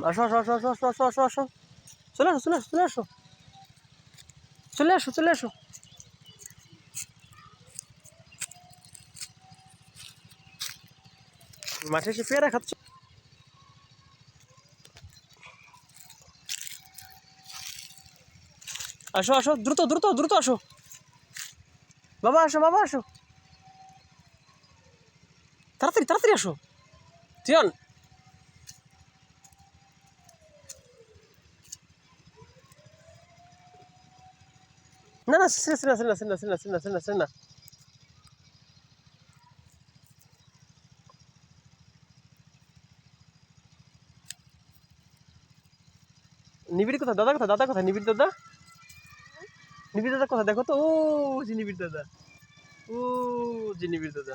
আসো আসো আসো আসো আসো আসো আসো আসো, চলে আসো চলে আসো চলে আসো চলে আসো চলে আসো। মাঠে এসে পেয়ারা খাচ্ছ? আসো আসো, দ্রুত দ্রুত দ্রুত আসো, বাবা আসো বাবা আসো, তাড়াতাড়ি তাড়াতাড়ি আসো জিয়ান। না না, সিনা সিনা সিনা সিনা সিনা সিনা সিনা সিনা। নিবিড় কোথায় দাদা, কোথায় দাদা, কোথায় নিবিড় দাদা? নিবিড় দাদা কোথায় দেখো তো, ও জি নিবিড় দাদা, ও জি নিবিড় দাদা।